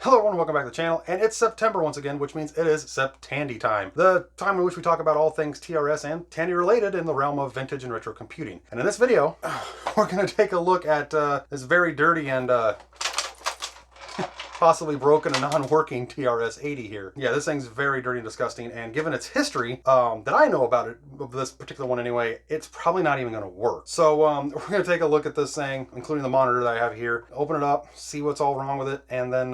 Hello everyone, welcome back to the channel, and it's September once again, which means it is Septandy time. The time in which we talk about all things TRS and Tandy related in the realm of vintage and retro computing. And in this video, we're going to take a look at this very dirty and possibly broken and non-working TRS-80 here. Yeah, this thing's very dirty and disgusting, and given its history that I know about it, of this particular one anyway, it's probably not even going to work. So we're going to take a look at this thing, including the monitor that I have here, open it up, see what's all wrong with it, and then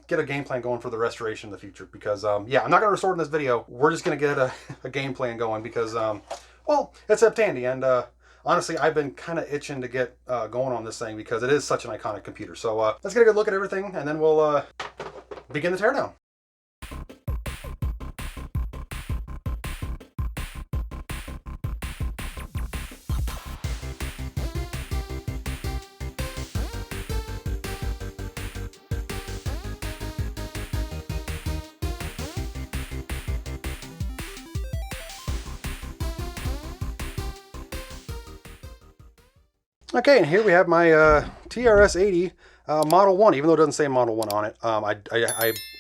get a game plan going for the restoration in the future. Because yeah, I'm not going to restore it in this video. We're just going to get a game plan going because, well, it's Septandy, and honestly, I've been kind of itching to get going on this thing because it is such an iconic computer. So let's get a good look at everything, and then we'll begin the teardown. Okay, and here we have my TRS-80 Model 1, even though it doesn't say Model 1 on it.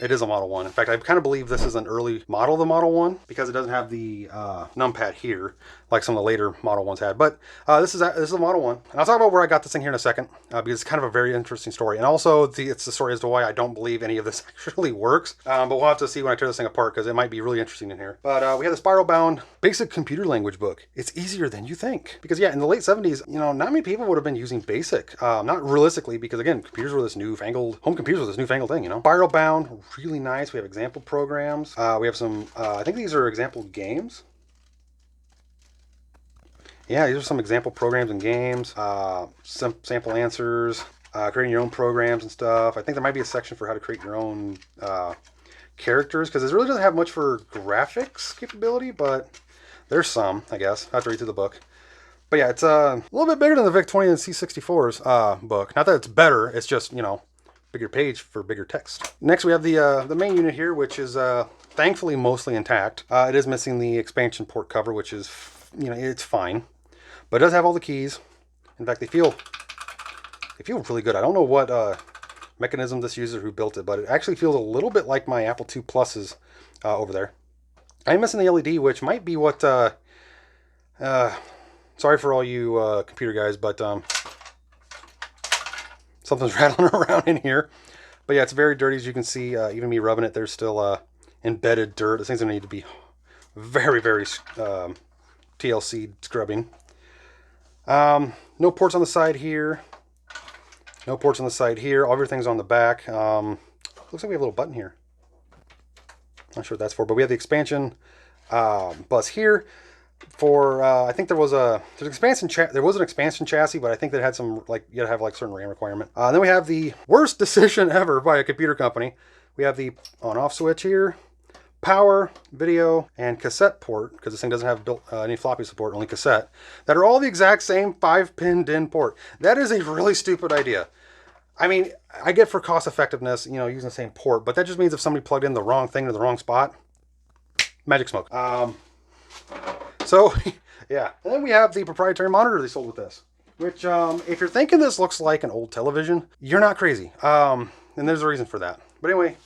It is a Model 1. In fact, I kind of believe this is an early model of the Model 1 because it doesn't have the numpad here like some of the later Model 1s had. But this is a Model 1. And I'll talk about where I got this thing here in a second because it's kind of a very interesting story. And also, it's the story as to why I don't believe any of this actually works. But we'll have to see when I tear this thing apart because it might be really interesting in here. But we have the spiral-bound basic computer language book. It's easier than you think. Because yeah, in the late 70s, you know, not many people would have been using BASIC. Not realistically, because again, computers were this newfangled, home computers were this newfangled thing, you know. Spiral bound, really nice. We have example programs. We have some, I think these are example games. Yeah, these are some example programs and games. Some sample answers, creating your own programs and stuff. I think there might be a section for how to create your own characters, because it really doesn't have much for graphics capability, but there's some, I guess. I have to read through the book. But yeah, it's a little bit bigger than the VIC-20 and C64's book. Not that it's better, it's just, you know, bigger page for bigger text. Next we have the main unit here, which is thankfully mostly intact. It is missing the expansion port cover, which is, you know, it's fine. But it does have all the keys. In fact, they feel really good. I don't know what mechanism this user who built it, but it actually feels a little bit like my Apple II Pluses over there. I'm missing the LED, which might be what... sorry for all you computer guys, but something's rattling around in here. But yeah, it's very dirty, as you can see. Even me rubbing it, there's still embedded dirt. This thing's going to need to be very, very TLC scrubbing. No ports on the side here. No ports on the side here. Everything's on the back. Looks like we have a little button here. Not sure what that's for, but we have the expansion bus here. For I think there was an expansion chassis, but I think that had some, like, you gotta have like certain RAM requirement. Then we have the worst decision ever by a computer company. We have the on-off switch here, power, video, and cassette port, because this thing doesn't have built any floppy support, only cassette, that are all the exact same 5-pin DIN port. That is a really stupid idea. I mean, I get for cost effectiveness, you know, using the same port, but that just means if somebody plugged in the wrong thing to the wrong spot, magic smoke. So, yeah. And then we have the proprietary monitor they sold with this, which, if you're thinking this looks like an old television, you're not crazy. And there's a reason for that. But anyway,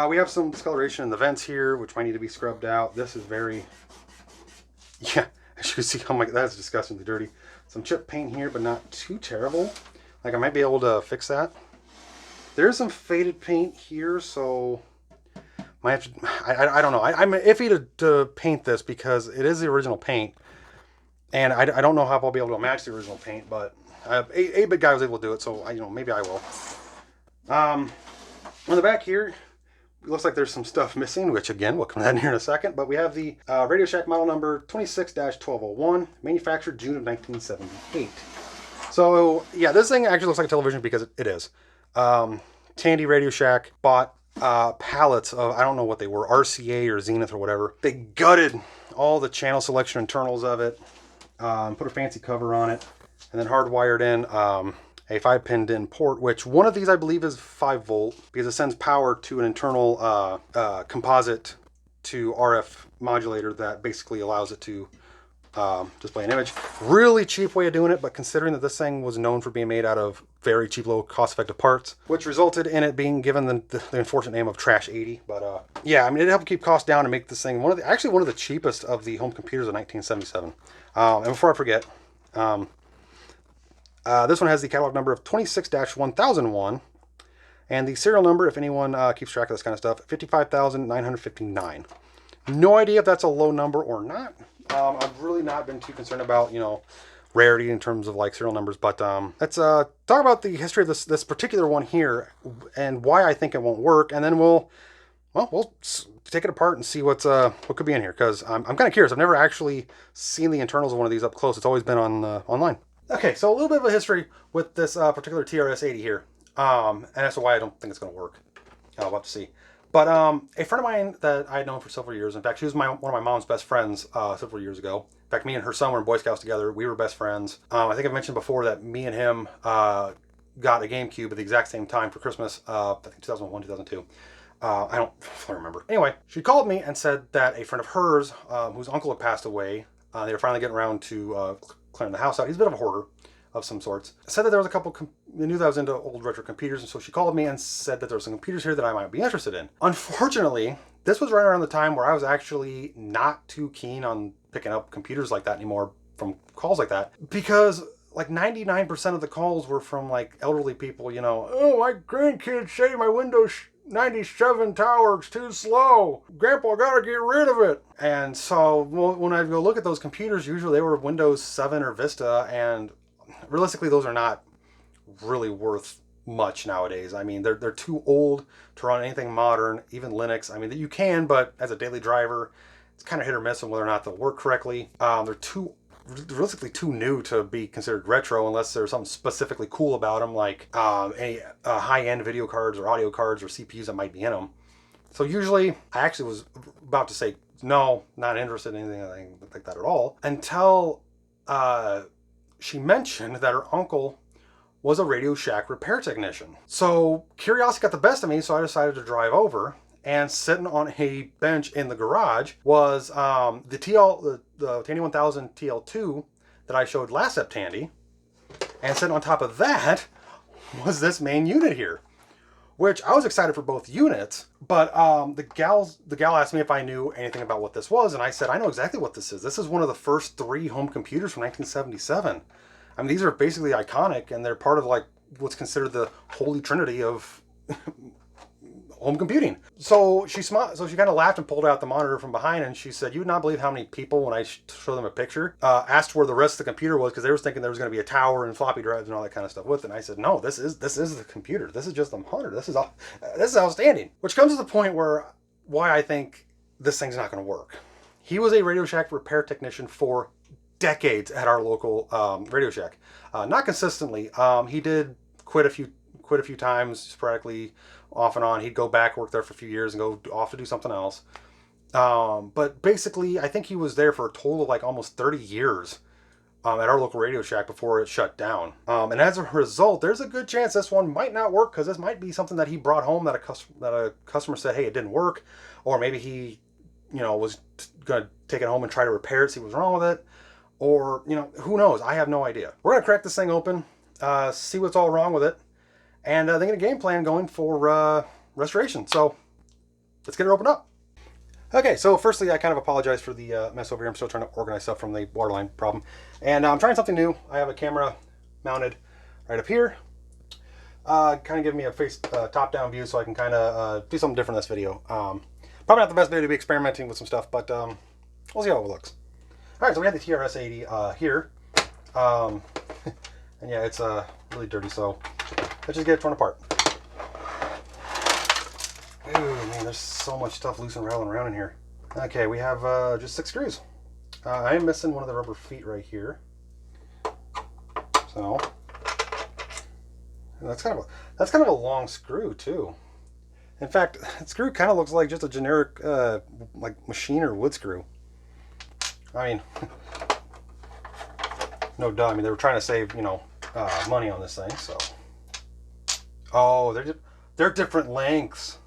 we have some discoloration in the vents here, which might need to be scrubbed out. This is very, yeah, as you can see, oh my, that's disgustingly dirty. Some chip paint here, but not too terrible. Like, I might be able to fix that. There's some faded paint here, so... might have to, I don't know. I'm iffy to paint this because it is the original paint. And I don't know how I'll be able to match the original paint, but a 8-bit guy was able to do it, so you know, maybe I will. On the back here, it looks like there's some stuff missing, which again, we'll come to that in here in a second. But we have the Radio Shack model number 26-1201, manufactured June of 1978. So yeah, this thing actually looks like a television because it is. Tandy Radio Shack bought pallets of, I don't know what they were, RCA or Zenith or whatever. They gutted all the channel selection internals of it, put a fancy cover on it, and then hardwired in a 5-pin DIN port, which one of these I believe is 5 volt because it sends power to an internal composite to RF modulator that basically allows it to display an image. Really cheap way of doing it, but considering that this thing was known for being made out of very cheap, low, cost-effective parts, which resulted in it being given the unfortunate name of TRS-80. But yeah, I mean, it helped keep costs down and make this thing actually one of the cheapest of the home computers of 1977. And before I forget, this one has the catalog number of 26-1001, and the serial number, if anyone keeps track of this kind of stuff, 55,959. No idea if that's a low number or not. I've really not been too concerned about, rarity in terms of like serial numbers, but let's talk about the history of this particular one here and why I think it won't work, and then we'll take it apart and see what could be in here, because I'm kind of curious. I've never actually seen the internals of one of these up close. It's always been on online. Okay, so a little bit of a history with this particular TRS-80 here, and that's why I don't think it's going to work. We'll have to see. But a friend of mine that I had known for several years, in fact, she was one of my mom's best friends several years ago. In fact, me and her son were in Boy Scouts together. We were best friends. I think I've mentioned before that me and him got a GameCube at the exact same time for Christmas, I think 2001, 2002. I don't fully remember. Anyway, she called me and said that a friend of hers, whose uncle had passed away, they were finally getting around to clearing the house out. He's a bit of a hoarder of some sorts. Said that there was a couple, they knew that I was into old retro computers, and so she called me and said that there were some computers here that I might be interested in. Unfortunately, this was right around the time where I was actually not too keen on picking up computers like that anymore from calls like that, because like 99% of the calls were from like elderly people, oh, my grandkids say my Windows 97 tower is too slow. Grandpa, gotta get rid of it. And so when I go look at those computers, usually they were Windows 7 or Vista, and realistically, those are not really worth much nowadays. I mean, they're too old to run anything modern, even Linux. I mean, you can, but as a daily driver, it's kind of hit or miss on whether or not they'll work correctly. They're realistically too new to be considered retro, unless there's something specifically cool about them, like any high-end video cards or audio cards or CPUs that might be in them. So usually, I actually was about to say, no, not interested in anything like that at all, until she mentioned that her uncle was a Radio Shack repair technician. So curiosity got the best of me, so I decided to drive over, and sitting on a bench in the garage was the Tandy 1000 TL2 that I showed last Septandy, and sitting on top of that was this main unit here, which I was excited for both units, but the gal asked me if I knew anything about what this was, and I said, I know exactly what this is. This is one of the first 3 home computers from 1977. I mean, these are basically iconic, and they're part of like what's considered the holy trinity of home computing. So she kind of laughed and pulled out the monitor from behind, and she said, "You would not believe how many people, when I show them a picture, asked where the rest of the computer was, because they were thinking there was going to be a tower and floppy drives and all that kind of stuff with it." And I said, "No, this is the computer. This is just the monitor. This is outstanding." Which comes to the point why I think this thing's not going to work. He was a Radio Shack repair technician for decades at our local Radio Shack. Not consistently. He did quit a few times sporadically, off and on. He'd go back, work there for a few years, and go off to do something else. But basically, I think he was there for a total of like almost 30 years at our local Radio Shack before it shut down. And as a result, there's a good chance this one might not work, because this might be something that he brought home that a customer said, hey, it didn't work, or maybe he, was going to take it home and try to repair it, see what's wrong with it, or who knows? I have no idea. We're gonna crack this thing open, see what's all wrong with it, and then get a game plan going for restoration. So let's get it opened up. Okay, so firstly, I kind of apologize for the mess over here. I'm still trying to organize stuff from the waterline problem. And I'm trying something new. I have a camera mounted right up here. Kind of giving me a top-down view, so I can kind of do something different in this video. Probably not the best video to be experimenting with some stuff, but we'll see how it looks. All right, so we have the TRS-80 here. And yeah, it's really dirty, so let's just get it torn apart. Ooh, man, there's so much stuff loose and rattling around in here. Okay, we have just 6 screws. I am missing one of the rubber feet right here. So that's kind of a long screw too. In fact, that screw kind of looks like just a generic like machine or wood screw. I mean, no duh. I mean, they were trying to save money on this thing. So, oh, they're different lengths.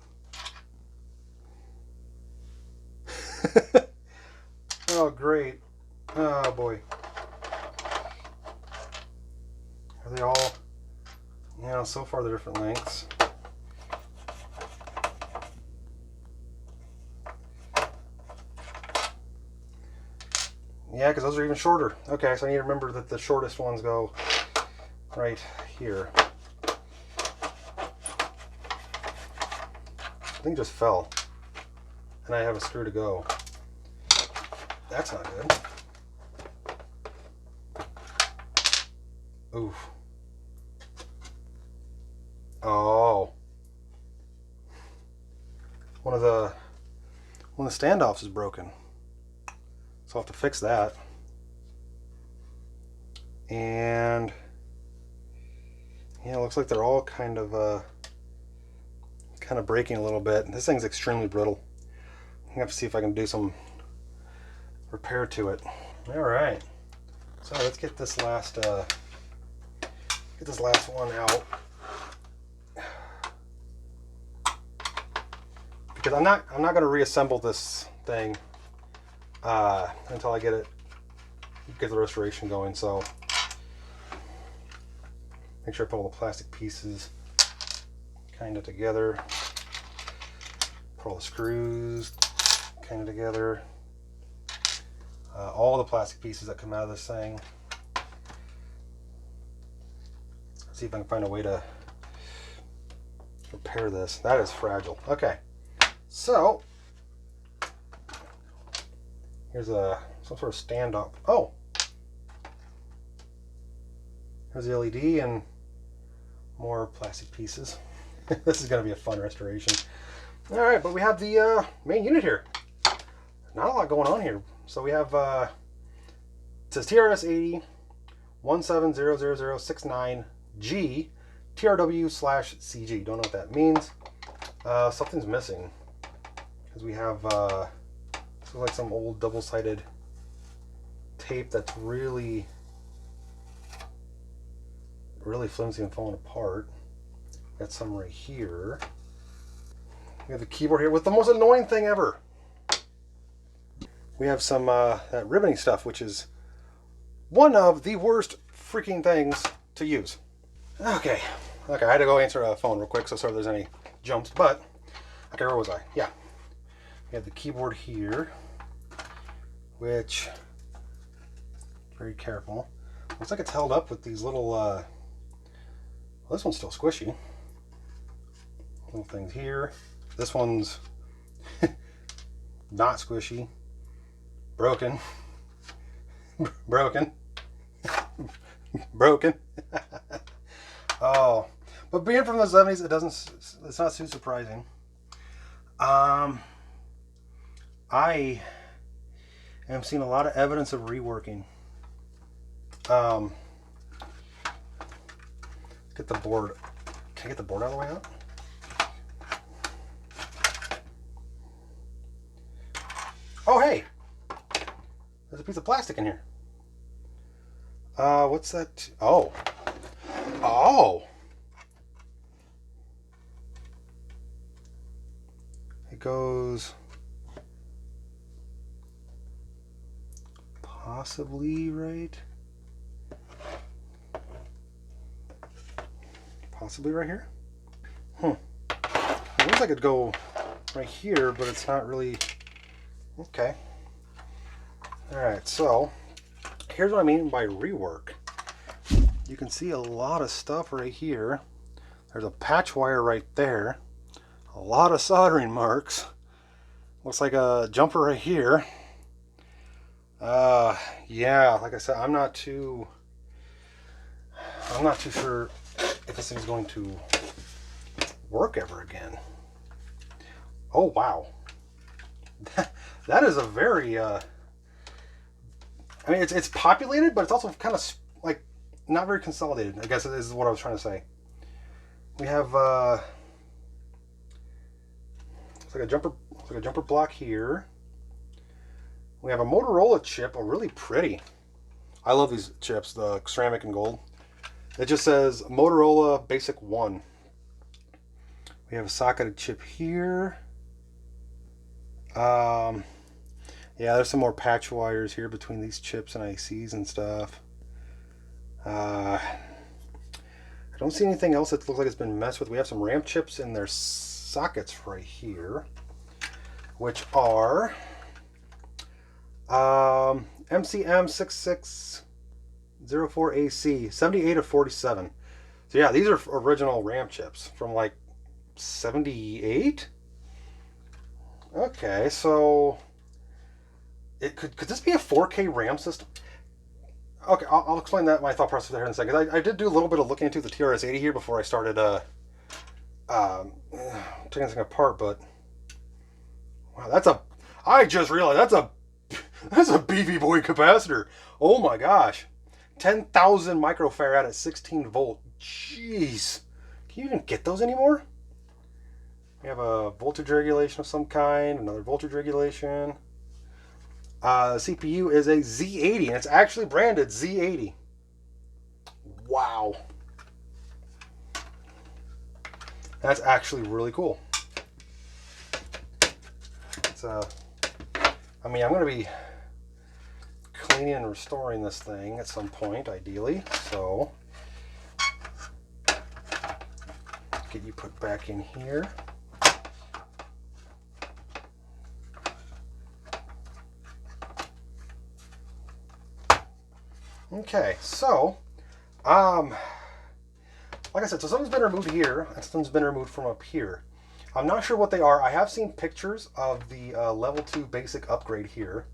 Oh, great. Oh, boy. Are they all Yeah, so far they're different lengths. Yeah, because those are even shorter. Okay, so I need to remember that the shortest ones go right here. The thing just fell. And I have a screw to go. That's not good. Oof. Oh. One of the standoffs is broken. So I'll have to fix that. And yeah, it looks like they're all kind of breaking a little bit. This thing's extremely brittle. I have to see if I can do some repair to it. All right. So let's get this last one out. Because I'm not going to reassemble this thing until I get the restoration going. So make sure I put all the plastic pieces kind of together. Put all the screws kind of together. All the plastic pieces that come out of this thing. Let's see if I can find a way to repair this. That is fragile. Okay, so here's some sort of stand-up. Oh, here's the LED and more plastic pieces. This is going to be a fun restoration. All right, but we have the main unit here. Not a lot going on here. So we have, it says TRS-80 170069G TRW/CG. Don't know what that means. Something's missing. Because we have, this is like some old double-sided tape that's really flimsy and falling apart. Got some right here. We have the keyboard here with the most annoying thing ever. We have some that ribboning stuff, which is one of the worst freaking things to use. Okay, I had to go answer a phone real quick, so sorry if there's any jumps, but okay, where was I? Yeah, we have the keyboard here, which, very careful. Looks like it's held up with these little, well, this one's still squishy. Little things here. This one's not squishy. Broken. Broken. Broken. Oh, but being from the 70s, it's not too surprising. I am seeing a lot of evidence of reworking. Get the board. Can I get the board out of the way out? Oh, hey! There's a piece of plastic in here. What's that? Oh. Oh! It goes possibly right. Possibly right here? It looks like it'd go right here, but it's not really. Okay. Alright, so here's what I mean by rework. You can see a lot of stuff right here. There's a patch wire right there. A lot of soldering marks. Looks like a jumper right here. Yeah, like I said, I'm not too sure if this thing's going to work ever again. Oh wow. That is a very I mean, it's populated, but it's also kind of like not very consolidated, I guess is what I was trying to say. We have it's like a jumper block here. We have a Motorola chip, a really pretty. I love these chips, the ceramic and gold. It just says Motorola Basic 1. We have a socketed chip here. Yeah, there's some more patch wires here between these chips and ICs and stuff. I don't see anything else that looks like it's been messed with. We have some RAM chips in their sockets right here, which are MCM 6604AC, 78 of 47. So yeah, these are original RAM chips from like 78. Okay, so could this be a 4K RAM system? Okay, I'll explain that, my thought process there in a second. I did do a little bit of looking into the TRS-80 here before I started taking this thing apart, but wow, I just realized that's a beefy boy capacitor. Oh my gosh, 10,000 microfarad at 16 volt. Jeez, can you even get those anymore? We have a voltage regulation of some kind, another voltage regulation. CPU is a Z80, and it's actually branded Z80. Wow. That's actually really cool. It's I mean, I'm going to be cleaning and restoring this thing at some point, ideally. So, get you put back in here. Okay, so, like I said, so something's been removed here, and something's been removed from up here. I'm not sure what they are. I have seen pictures of the level 2 basic upgrade here,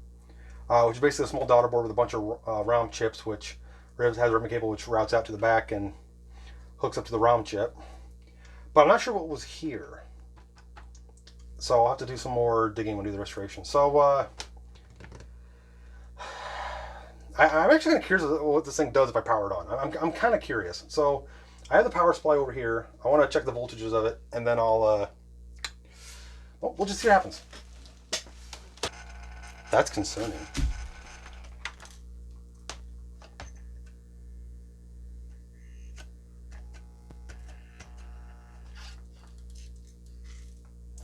which is basically a small daughter board with a bunch of ROM chips, which has a ribbon cable which routes out to the back and hooks up to the ROM chip. But I'm not sure what was here. So I'll have to do some more digging when I do the restoration. So, I'm actually kind of curious what this thing does if I power it on. I'm kind of curious. So I have the power supply over here. I want to check the voltages of it, and then I'll, well, we'll just see what happens. That's concerning.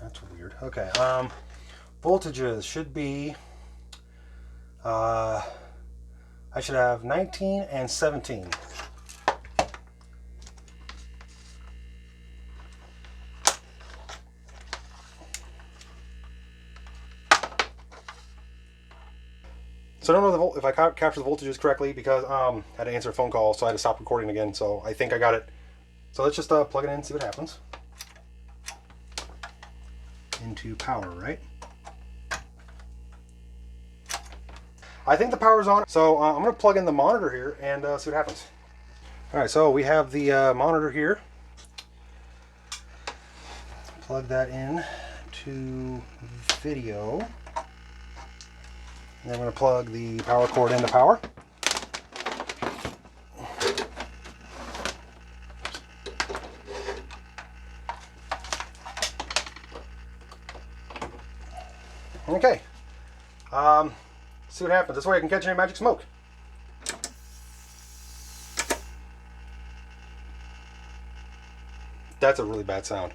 That's weird. Okay, voltages should be, I should have 19 and 17. So I don't know if I captured the voltages correctly because I had to answer a phone call, so I had to stop recording again. So I think I got it. So let's just plug it in and see what happens. Into power, right? I think the power's on. So I'm going to plug in the monitor here and see what happens. All right, so we have the monitor here. Plug that in to video. And then I'm going to plug the power cord into power. Okay. See what happens. This way I can catch any magic smoke. That's a really bad sound.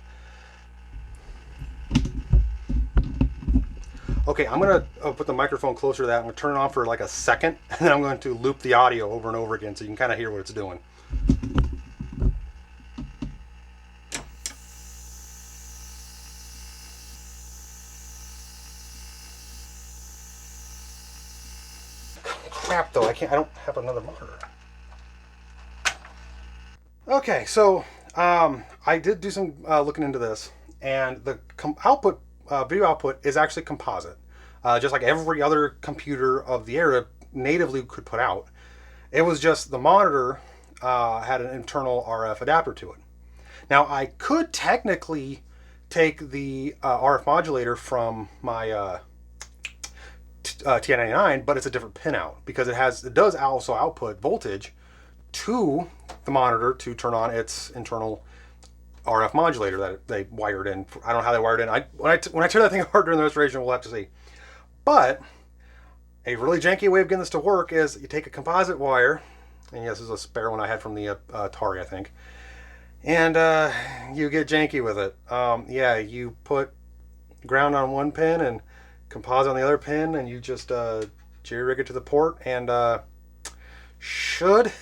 Okay, I'm going to put the microphone closer to that. I'm going to turn it on for like a second, and then I'm going to loop the audio over and over again so you can kind of hear what it's doing. Crap, though, I don't have another monitor. Okay, so I did do some looking into this, and the output, video output, is actually composite, just like every other computer of the era natively could put out. It was just the monitor had an internal RF adapter to it. Now I could technically take the RF modulator from my TI-99, but it's a different pinout because it does also output voltage to the monitor to turn on its internal RF modulator that they wired in. I don't know how they wired in. When I tear that thing apart during the restoration, we'll have to see. But a really janky way of getting this to work is you take a composite wire, and yes, this is a spare one I had from the Atari, I think, and you get janky with it. Yeah, you put ground on one pin and composite on the other pin, and you just jerry rig it to the port, and should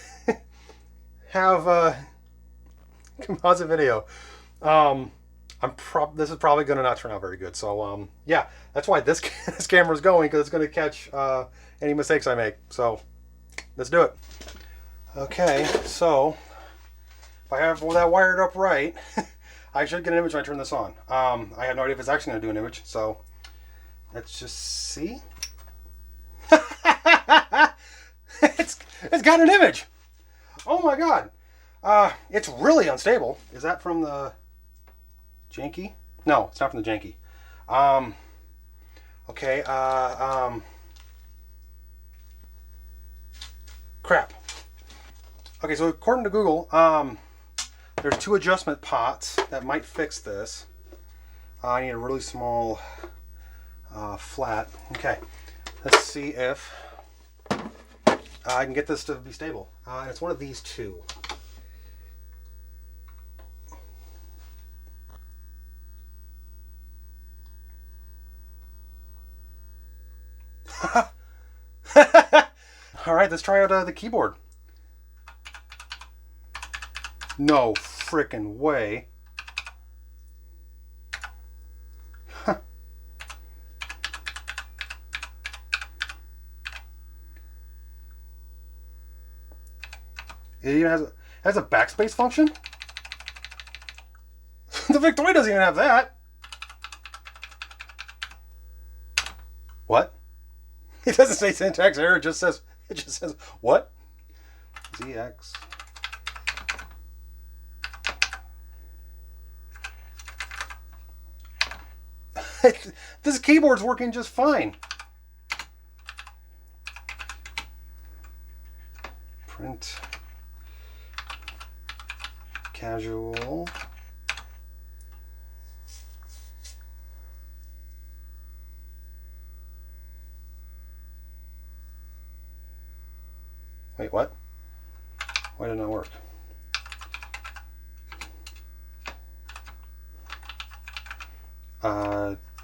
have composite video. This is probably going to not turn out very good. So yeah, that's why this this camera is going, because it's going to catch any mistakes I make. So let's do it. Okay, so if I have that wired up right, I should get an image when I turn this on. I have no idea if it's actually going to do an image, so let's just see. It's got an image. Oh my god. It's really unstable. Is that from the janky? No, it's not from the janky. Okay, crap. Okay, so according to Google, there's 2 adjustment pots that might fix this. I need a really small flat. Okay, let's see if I can get this to be stable. And it's one of these 2. All right, let's try out the keyboard. No frickin' way. It even has a backspace function? The Victoria doesn't even have that. What? It doesn't say syntax error, it just says what? ZX. This keyboard's working just fine. Print. Casual. Wait, what? Why didn't that work?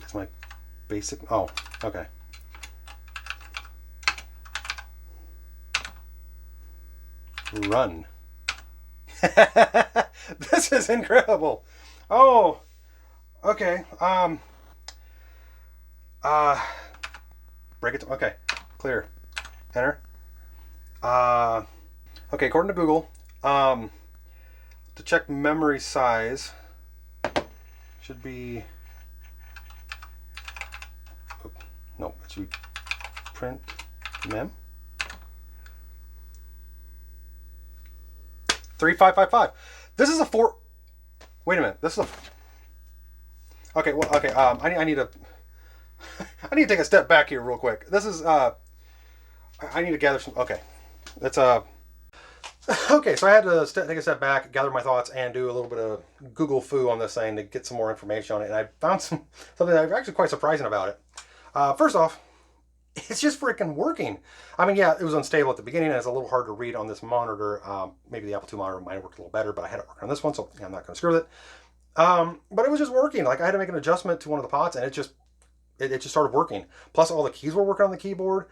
It's my basic. Oh, okay. Run. This is incredible. Oh, okay. Break it. Okay, clear. Enter. Okay, according to Google, to check memory size, should be. No, it should be print mem. 3555. This is a 4. Wait a minute. This is a. Okay. Well. Okay. I need to. I need to take a step back here real quick. This is. I need to gather some. Okay. That's Okay. So I had to take a step back, gather my thoughts, and do a little bit of Google foo on this thing to get some more information on it. And I found something that's actually quite surprising about it. First off, it's just freaking working. I mean, yeah, it was unstable at the beginning, and it's a little hard to read on this monitor. Maybe the Apple II monitor might have worked a little better, but I had it work on this one, so I'm not going to screw with it. But it was just working. Like, I had to make an adjustment to one of the pots, and it just started working. Plus, all the keys were working on the keyboard.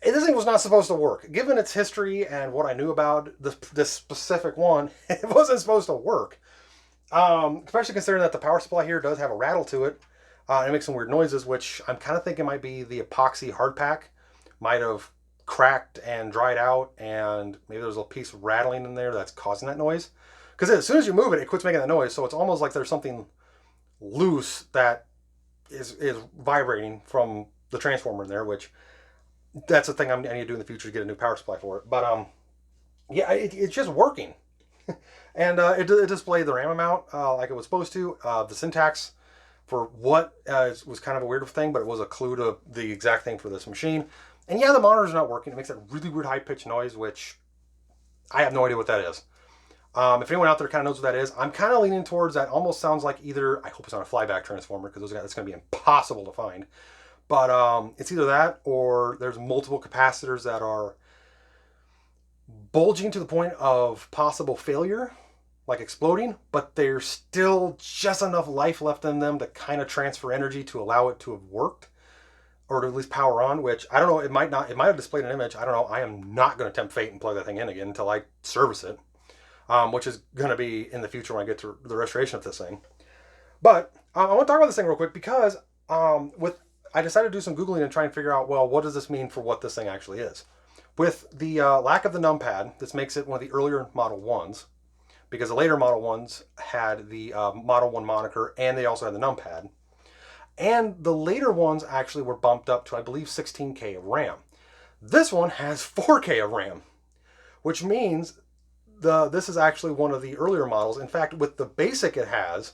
This thing was not supposed to work. Given its history and what I knew about this specific one, it wasn't supposed to work. Especially considering that the power supply here does have a rattle to it. And it makes some weird noises, which I'm kind of thinking might be the epoxy hard pack. Might have cracked and dried out, and maybe there's a piece rattling in there that's causing that noise. Because as soon as you move it, it quits making that noise, so it's almost like there's something loose that is vibrating from the transformer in there, which that's the thing I need to do in the future to get a new power supply for it. But yeah, it's just working. And it displayed the RAM amount like it was supposed to. The syntax for what was kind of a weird thing, but it was a clue to the exact thing for this machine. And yeah, the monitor's not working. It makes that really weird high-pitched noise, which I have no idea what that is. If anyone out there kind of knows what that is, I'm kind of leaning towards that. Almost sounds like either, I hope it's not a flyback transformer, because that's going to be impossible to find. But it's either that, or there's multiple capacitors that are bulging to the point of possible failure, like exploding, but there's still just enough life left in them to kind of transfer energy to allow it to have worked, or to at least power on, which I don't know, it might have displayed an image. I don't know. I am not going to tempt fate and plug that thing in again until I service it. which is going to be in the future when I get to the restoration of this thing. But I want to talk about this thing real quick because I decided to do some Googling and try and figure out, well, what does this mean for what this thing actually is? With the lack of the numpad, this makes it one of the earlier Model 1s, because the later Model 1s had the Model 1 moniker and they also had the numpad. And the later ones actually were bumped up to, I believe, 16K of RAM. This one has 4K of RAM, which means this is actually one of the earlier models. In fact, with the basic it has,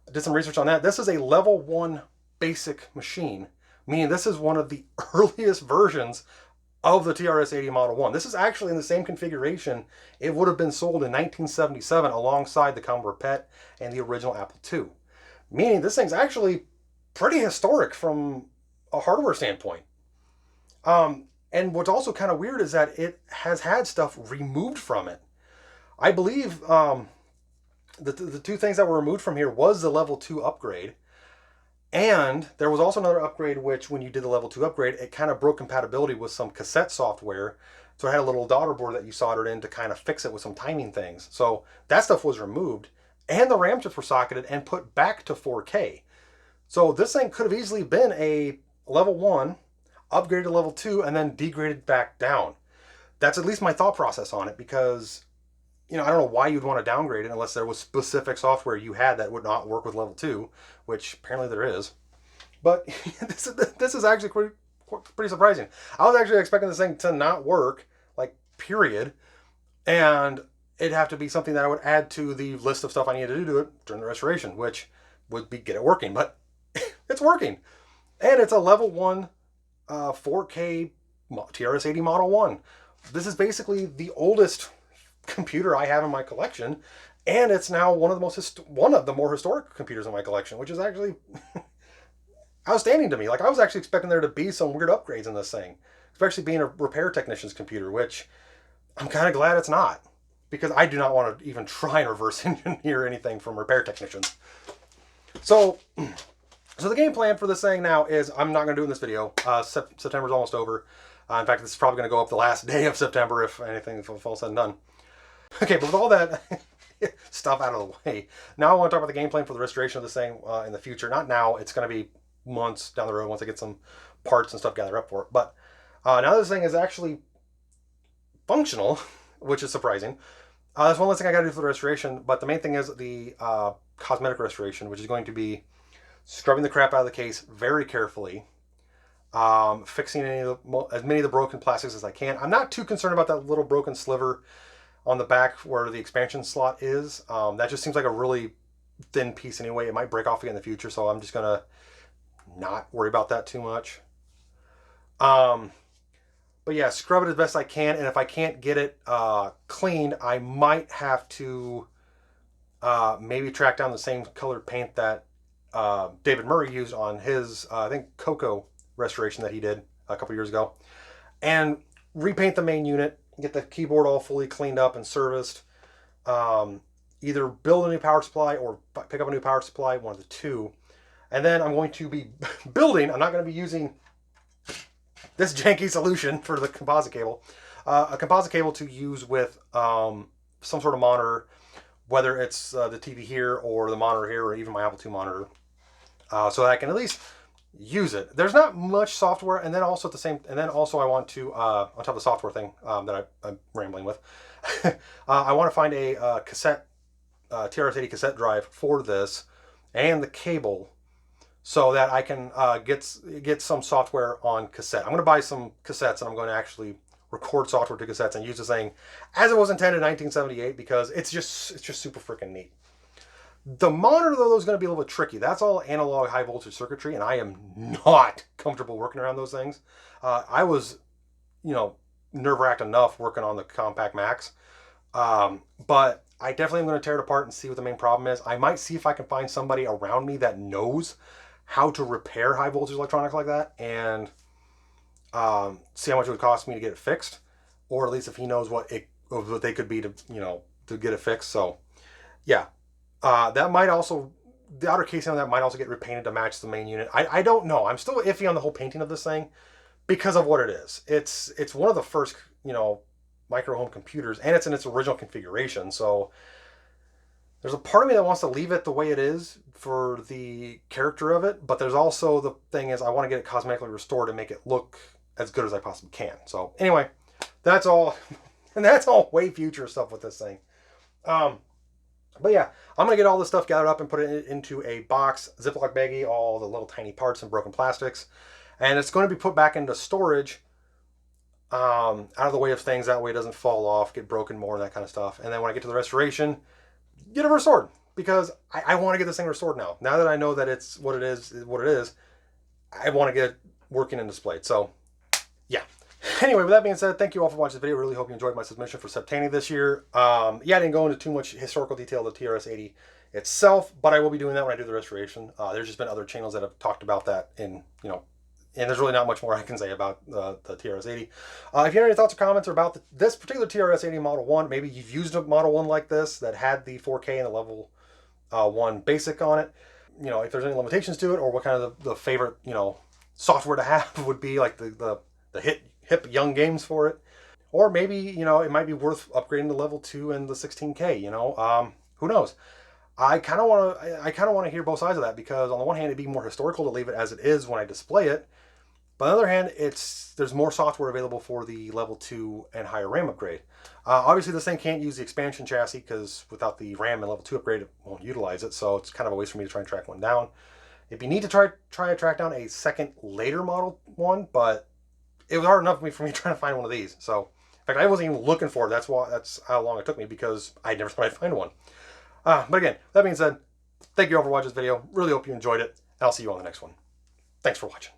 I did some research on that. This is a level 1 basic machine, meaning this is one of the earliest versions of the TRS-80 Model 1. This is actually in the same configuration it would have been sold in 1977 alongside the Commodore PET and the original Apple II. Meaning this thing's actually pretty historic from a hardware standpoint. And what's also kind of weird is that it has had stuff removed from it. I believe the two things that were removed from here was the level 2 upgrade. And there was also another upgrade which, when you did the level 2 upgrade, it kind of broke compatibility with some cassette software. So it had a little daughter board that you soldered in to kind of fix it with some timing things. So that stuff was removed. And the RAM chips were socketed and put back to 4K. So this thing could have easily been a level 1, upgraded to level 2, and then degraded back down. That's at least my thought process on it, because, I don't know why you'd want to downgrade it unless there was specific software you had that would not work with level 2, which apparently there is. But this is actually pretty surprising. I was actually expecting this thing to not work, like, period, and it'd have to be something that I would add to the list of stuff I needed to do it during the restoration, which would be get it working. But it's working. And it's a level 1 4K TRS-80 Model 1. This is basically the oldest computer I have in my collection, and it's now one of the more historic computers in my collection, which is actually outstanding to me. Like, I was actually expecting there to be some weird upgrades in this thing, especially being a repair technician's computer, which I'm kind of glad it's not, because I do not want to even try and reverse engineer anything from repair technicians. So the game plan for this thing now is, I'm not going to do it in this video. September's almost over. In fact, this is probably going to go up the last day of September if anything all said and done. Okay, but with all that stuff out of the way, now I want to talk about the game plan for the restoration of this thing in the future. Not now. It's going to be months down the road once I get some parts and stuff gathered up for it. But now this thing is actually functional, which is surprising. That's one less thing I got to do for the restoration. But the main thing is the cosmetic restoration, which is going to be scrubbing the crap out of the case very carefully, fixing as many of the broken plastics as I can. I'm not too concerned about that little broken sliver on the back where the expansion slot is. That just seems like a really thin piece anyway. It might break off again in the future, so I'm just going to not worry about that too much. But yeah, scrub it as best I can, and if I can't get it cleaned, I might have to maybe track down the same colored paint that David Murray used on his, I think, Cocoa restoration that he did a couple years ago, and repaint the main unit, get the keyboard all fully cleaned up and serviced, either build a new power supply or pick up a new power supply, one of the two. And then I'm going to be building, I'm not going to be using this janky solution for the composite cable, a composite cable to use with some sort of monitor, whether it's the TV here or the monitor here or even my Apple II monitor, so that I can at least use it. There's not much software, and then also I want to on top of the software thing that I'm rambling with, I want to find a cassette TRS-80 cassette drive for this and the cable, so that I can get some software on cassette. I'm going to buy some cassettes, and I'm going to actually record software to cassettes and use this thing as it was intended in 1978, because it's just super freaking neat. The monitor, though, is going to be a little bit tricky. That's all analog high voltage circuitry, and I am not comfortable working around those things. I was, nerve-wracked enough working on the Compact Max, but I definitely am going to tear it apart and see what the main problem is. I might see if I can find somebody around me that knows how to repair high voltage electronics like that, and see how much it would cost me to get it fixed, or at least if he knows what they could be to get it fixed. So yeah, that might also, the outer casing on that might also get repainted to match the main unit. I don't know. I'm still iffy on the whole painting of this thing because of what it is. It's one of the first micro home computers, and it's in its original configuration. So there's a part of me that wants to leave it the way it is for the character of it, but there's also the thing is I want to get it cosmetically restored and make it look as good as I possibly can. So anyway, that's all, and that's all way future stuff with this thing. But yeah, I'm going to get all this stuff gathered up and put it into a box, Ziploc baggie, all the little tiny parts and broken plastics. And it's going to be put back into storage out of the way of things. That way it doesn't fall off, get broken more, and that kind of stuff. And then when I get to the restoration, get it restored. Because I want to get this thing restored now. Now that I know that it's what it is, I want to get it working and displayed. So, yeah. Anyway, with that being said, thank you all for watching this video. Really hope you enjoyed my submission for Septandy this year. Yeah, I didn't go into too much historical detail of the TRS-80 itself, but I will be doing that when I do the restoration. There's just been other channels that have talked about that in, you know, and there's really not much more I can say about the TRS-80. If you have any thoughts or comments about this particular TRS-80 Model 1, maybe you've used a Model 1 like this that had the 4K and the level 1 basic on it. You know, if there's any limitations to it, or what kind of the favorite, you know, software to have would be, like the hip young games for it. Or maybe, you know, it might be worth upgrading to level 2 and the 16K, you know. Who knows? I kind of want to hear both sides of that, because on the one hand, it'd be more historical to leave it as it is when I display it. But on the other hand, there's more software available for the level 2 and higher RAM upgrade. Obviously, this thing can't use the expansion chassis, because without the RAM and level 2 upgrade, it won't utilize it. So it's kind of a waste for me to try and track one down. It'd be neat to try to track down a second later Model 1, but it was hard enough for me trying to find one of these. So, in fact, I wasn't even looking for it. That's how long it took me, because I never thought I'd find one. But again, that being said, thank you all for watching this video. Really hope you enjoyed it, and I'll see you on the next one. Thanks for watching.